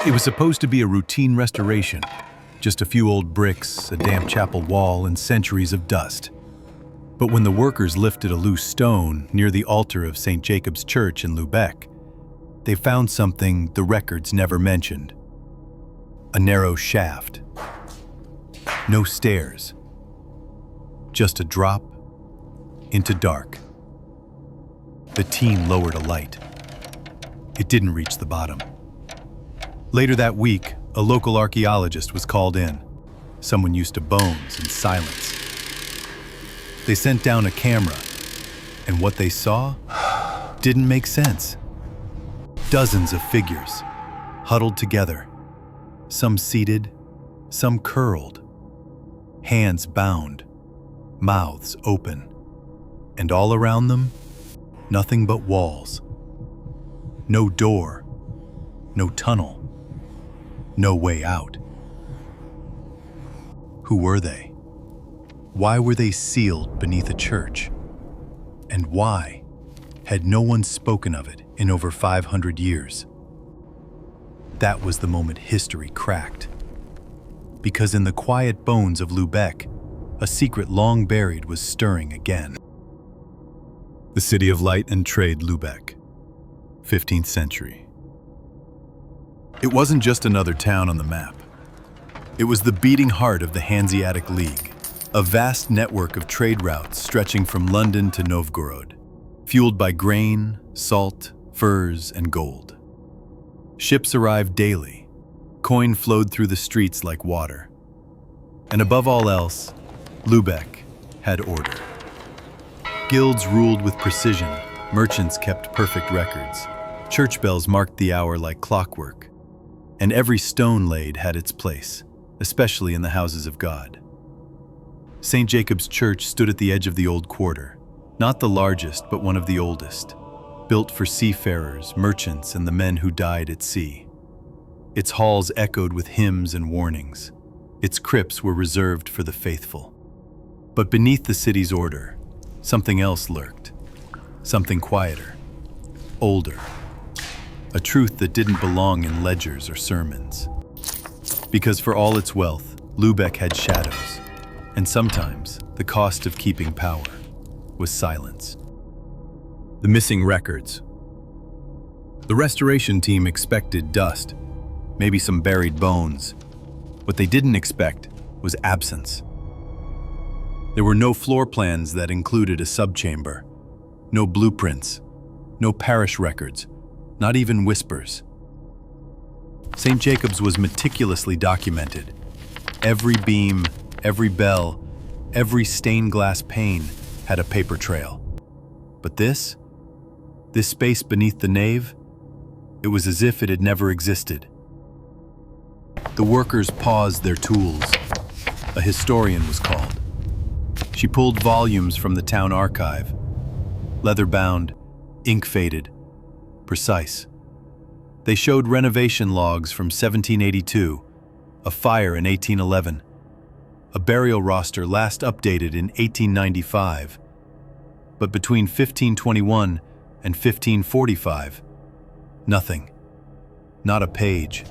It was supposed to be a routine restoration, just a few old bricks, a damp chapel wall, and centuries of dust. But when the workers lifted a loose stone near the altar of St. Jacob's Church in Lubeck, they found something the records never mentioned. A narrow shaft. No stairs. Just a drop into dark. The team lowered a light. It didn't reach the bottom. Later that week, a local archaeologist was called in, someone used to bones and silence. They sent down a camera, and what they saw didn't make sense. Dozens of figures, huddled together, some seated, some curled, hands bound, mouths open, and all around them, nothing but walls. No door, no tunnel, no way out. Who were they? Why were they sealed beneath a church? And why had no one spoken of it in over 500 years? That was the moment history cracked. Because in the quiet bones of Lubeck, a secret long buried was stirring again. The city of light and trade, Lubeck, 15th century. It wasn't just another town on the map. It was the beating heart of the Hanseatic League, a vast network of trade routes stretching from London to Novgorod, fueled by grain, salt, furs, and gold. Ships arrived daily. Coin flowed through the streets like water. And above all else, Lubeck had order. Guilds ruled with precision, merchants kept perfect records, church bells marked the hour like clockwork, and every stone laid had its place, especially in the houses of God. St. Jacob's Church stood at the edge of the old quarter, not the largest but one of the oldest, built for seafarers, merchants, and the men who died at sea. Its halls echoed with hymns and warnings. Its crypts were reserved for the faithful. But beneath the city's order, something else lurked. Something quieter, older. A truth that didn't belong in ledgers or sermons. Because for all its wealth, Lubeck had shadows, and sometimes the cost of keeping power was silence. The missing records. The restoration team expected dust, maybe some buried bones. What they didn't expect was absence. There were no floor plans that included a subchamber, no blueprints, no parish records, not even whispers. St. Jacob's was meticulously documented. Every beam, every bell, every stained glass pane had a paper trail. But this space beneath the nave, it was as if it had never existed. The workers paused their tools. A historian was called. She pulled volumes from the town archive, leather-bound, ink-faded, precise. They showed renovation logs from 1782, a fire in 1811, a burial roster last updated in 1895. But between 1521 and 1545, nothing. Not a page,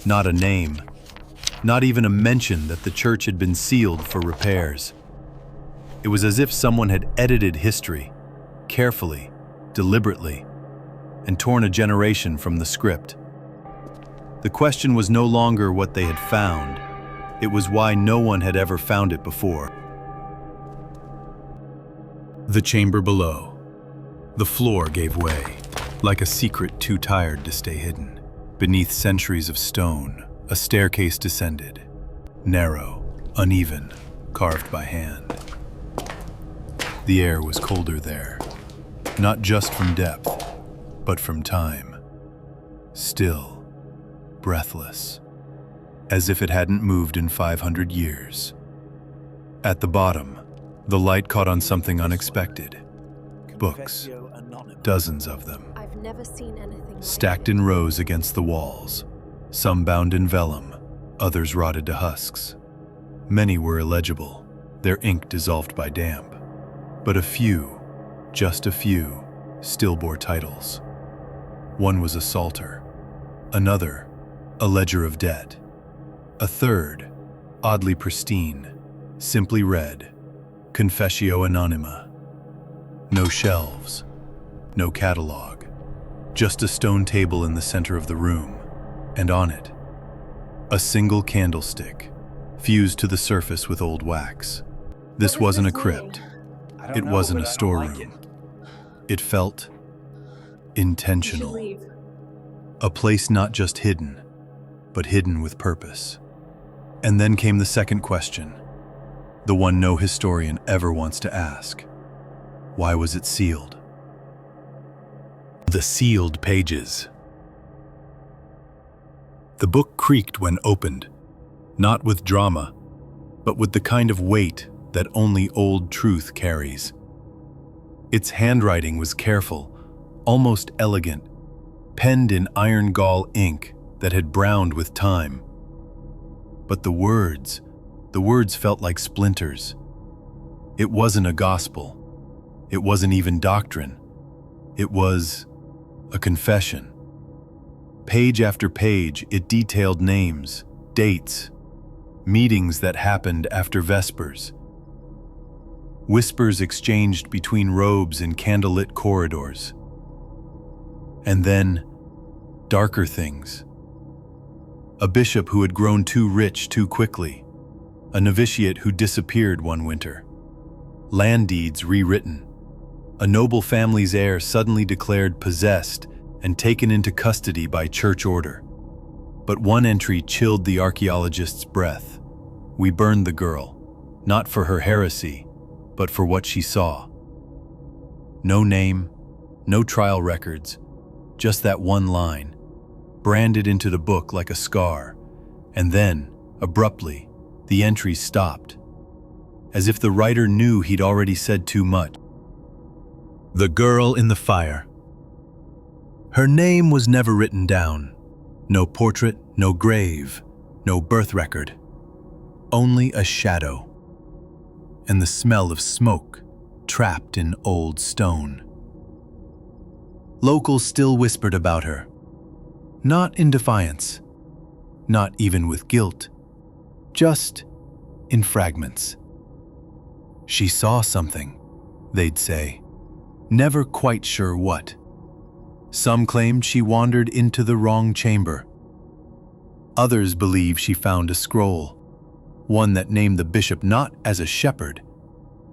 not a name, not even a mention that the church had been sealed for repairs. It was as if someone had edited history, carefully, deliberately, and torn a generation from the script. The question was no longer what they had found, it was why no one had ever found it before. The chamber below. The floor gave way, like a secret too tired to stay hidden. Beneath centuries of stone, a staircase descended, narrow, uneven, carved by hand. The air was colder there, not just from depth, but from time. Still, breathless, as if it hadn't moved in 500 years. At the bottom, the light caught on something unexpected. Books, dozens of them, I've never seen anything stacked in rows against the walls, some bound in vellum, others rotted to husks. Many were illegible, their ink dissolved by damp. But a few, just a few, still bore titles. One was a psalter, another, a ledger of debt. A third, oddly pristine, simply read, Confessio Anonyma. No shelves, no catalog, just a stone table in the center of the room, and on it, a single candlestick, fused to the surface with old wax. This wasn't a crypt. It wasn't a storeroom. It felt intentional. A place not just hidden, but hidden with purpose. And then came the second question, the one no historian ever wants to ask. Why was it sealed? The sealed pages. The book creaked when opened, not with drama, but with the kind of weight that only old truth carries. Its handwriting was careful, almost elegant, penned in iron gall ink that had browned with time. But the words felt like splinters. It wasn't a gospel. It wasn't even doctrine. It was a confession. Page after page, it detailed names, dates, meetings that happened after Vespers. Whispers exchanged between robes in candlelit corridors. And then, darker things. A bishop who had grown too rich too quickly. A novitiate who disappeared one winter. Land deeds rewritten. A noble family's heir suddenly declared possessed and taken into custody by church order. But one entry chilled the archaeologist's breath. We burned the girl, not for her heresy, but for what she saw. No name, no trial records, just that one line, branded into the book like a scar, and then, abruptly, the entries stopped, as if the writer knew he'd already said too much. The girl in the fire. Her name was never written down. No portrait, no grave, no birth record. Only a shadow. And the smell of smoke, trapped in old stone. Locals still whispered about her. Not in defiance. Not even with guilt. Just in fragments. She saw something, they'd say. Never quite sure what. Some claimed she wandered into the wrong chamber. Others believe she found a scroll, one that named the bishop not as a shepherd,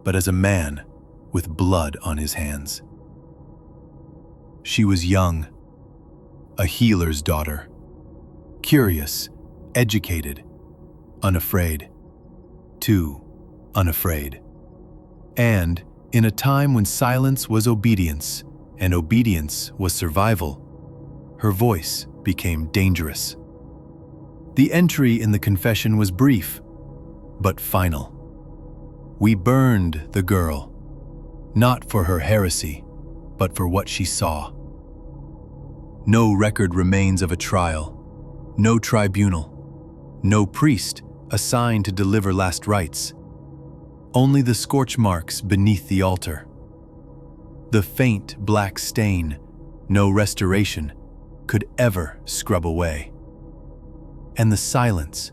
but as a man with blood on his hands. She was young, a healer's daughter, curious, educated, unafraid, too unafraid. And in a time when silence was obedience and obedience was survival, her voice became dangerous. The entry in the confession was brief, but final. We burned the girl, not for her heresy, but for what she saw. No record remains of a trial, no tribunal, no priest assigned to deliver last rites. Only the scorch marks beneath the altar. The faint black stain no restoration could ever scrub away. And the silence,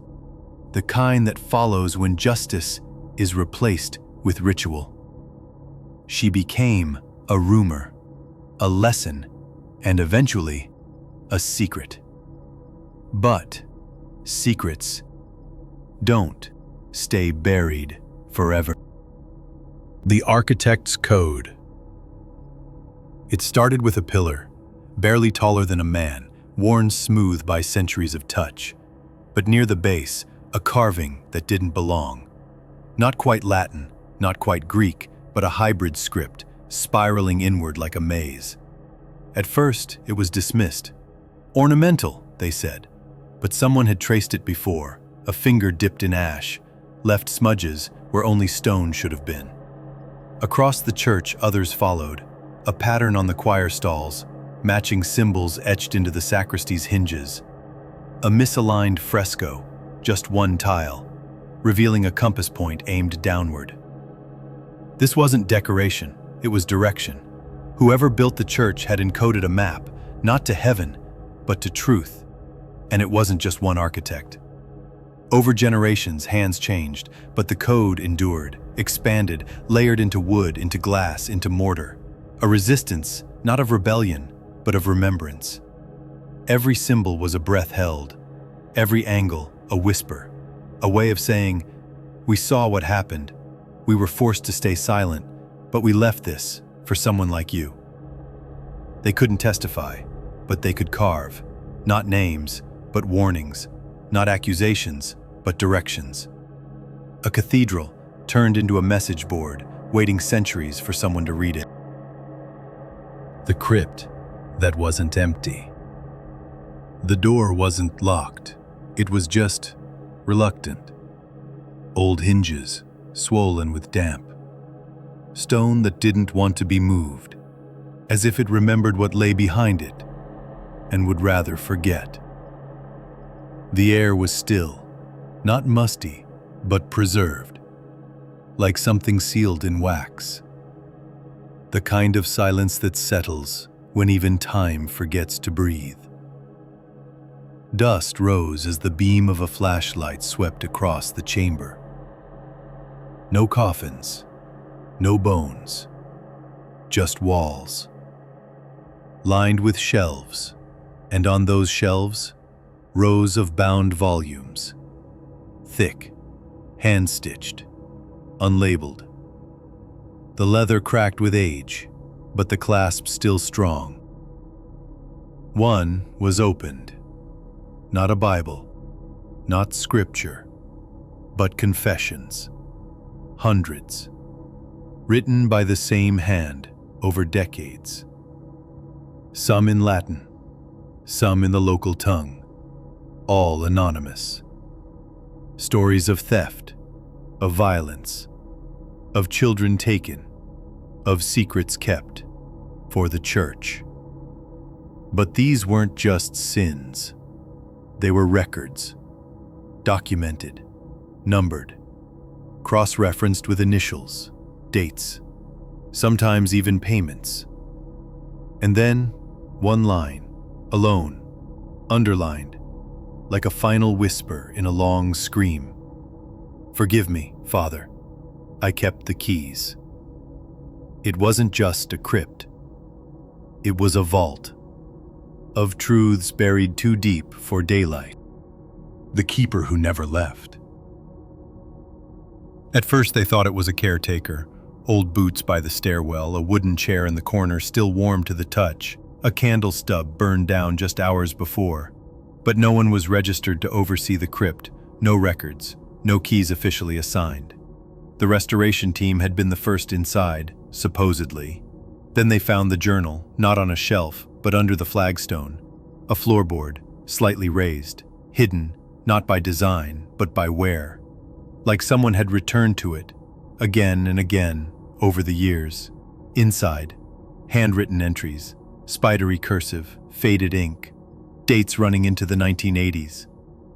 the kind that follows when justice is replaced with ritual. She became a rumor, a lesson, and eventually a secret. But secrets don't stay buried forever. The Architect's Code. It started with a pillar, barely taller than a man, worn smooth by centuries of touch. But near the base, a carving that didn't belong. Not quite Latin, not quite Greek, but a hybrid script, spiraling inward like a maze. At first, it was dismissed. Ornamental, they said, but someone had traced it before, a finger dipped in ash, left smudges where only stone should have been. Across the church, others followed, a pattern on the choir stalls, matching symbols etched into the sacristy's hinges. A misaligned fresco, just one tile, revealing a compass point aimed downward. This wasn't decoration, it was direction. Whoever built the church had encoded a map, not to heaven, but to truth. And it wasn't just one architect. Over generations, hands changed, but the code endured, expanded, layered into wood, into glass, into mortar. A resistance, not of rebellion, but of remembrance. Every symbol was a breath held, every angle a whisper, a way of saying, "We saw what happened. We were forced to stay silent, but we left this for someone like you." They couldn't testify, but they could carve, not names, but warnings, not accusations, but directions. A cathedral turned into a message board, waiting centuries for someone to read it. The crypt that wasn't empty. The door wasn't locked, it was just reluctant. Old hinges, swollen with damp. Stone that didn't want to be moved, as if it remembered what lay behind it and would rather forget. The air was still, not musty, but preserved, like something sealed in wax. The kind of silence that settles when even time forgets to breathe. Dust rose as the beam of a flashlight swept across the chamber. No coffins, no bones, just walls, lined with shelves, and on those shelves, rows of bound volumes, thick, hand-stitched, unlabeled. The leather cracked with age, but the clasp still strong. One was opened. Not a Bible, not scripture, but confessions. Hundreds, written by the same hand over decades. Some in Latin, some in the local tongue, all anonymous. Stories of theft, of violence, of children taken, of secrets kept for the church. But these weren't just sins. They were records, documented, numbered, cross-referenced with initials, dates, sometimes even payments. And then, one line, alone, underlined, like a final whisper in a long scream. "Forgive me, Father. I kept the keys." It wasn't just a crypt. It was a vault of truths buried too deep for daylight. The keeper who never left. At first they thought it was a caretaker. Old boots by the stairwell, a wooden chair in the corner still warm to the touch, a candle stub burned down just hours before. But no one was registered to oversee the crypt, no records, no keys officially assigned. The restoration team had been the first inside, supposedly. Then they found the journal, not on a shelf, but under the flagstone. A floorboard, slightly raised, hidden, not by design, but by wear. Like someone had returned to it, again and again, over the years. Inside, handwritten entries, spidery cursive, faded ink, dates running into the 1980s.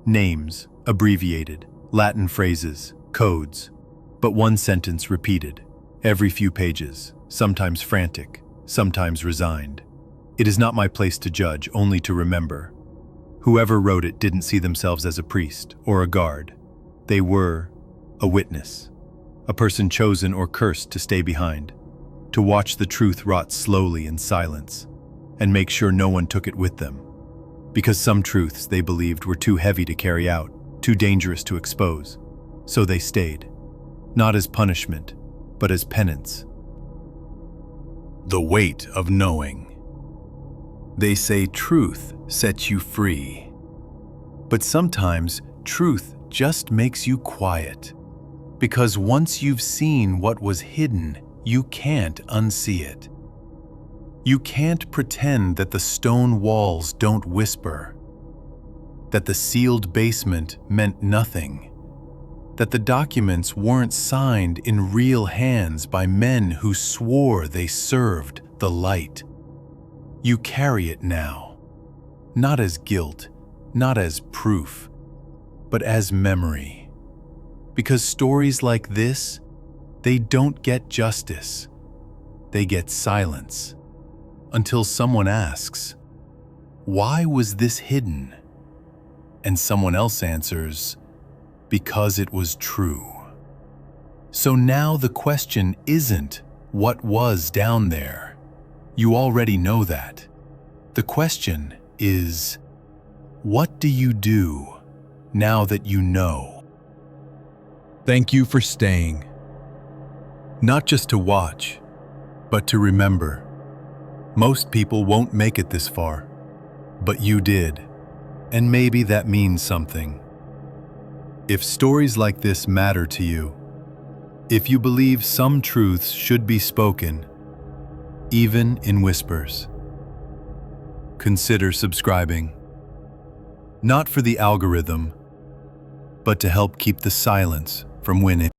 Names, abbreviated, Latin phrases, codes. But one sentence repeated, every few pages, sometimes frantic, sometimes resigned. "It is not my place to judge, only to remember." Whoever wrote it didn't see themselves as a priest or a guard. They were a witness, a person chosen or cursed to stay behind, to watch the truth rot slowly in silence, and make sure no one took it with them. Because some truths they believed were too heavy to carry out, too dangerous to expose. So they stayed, not as punishment, but as penance. The weight of knowing. They say truth sets you free. But sometimes truth just makes you quiet. Because once you've seen what was hidden, you can't unsee it. You can't pretend that the stone walls don't whisper, that the sealed basement meant nothing, that the documents weren't signed in real hands by men who swore they served the light. You carry it now, not as guilt, not as proof, but as memory. Because stories like this, they don't get justice, they get silence. Until someone asks, why was this hidden? And someone else answers, because it was true. So now the question isn't what was down there. You already know that. The question is, what do you do now that you know? Thank you for staying. Not just to watch, but to remember. Most people won't make it this far, but you did. And maybe that means something. If stories like this matter to you, if you believe some truths should be spoken, even in whispers, consider subscribing. Not for the algorithm, but to help keep the silence from winning.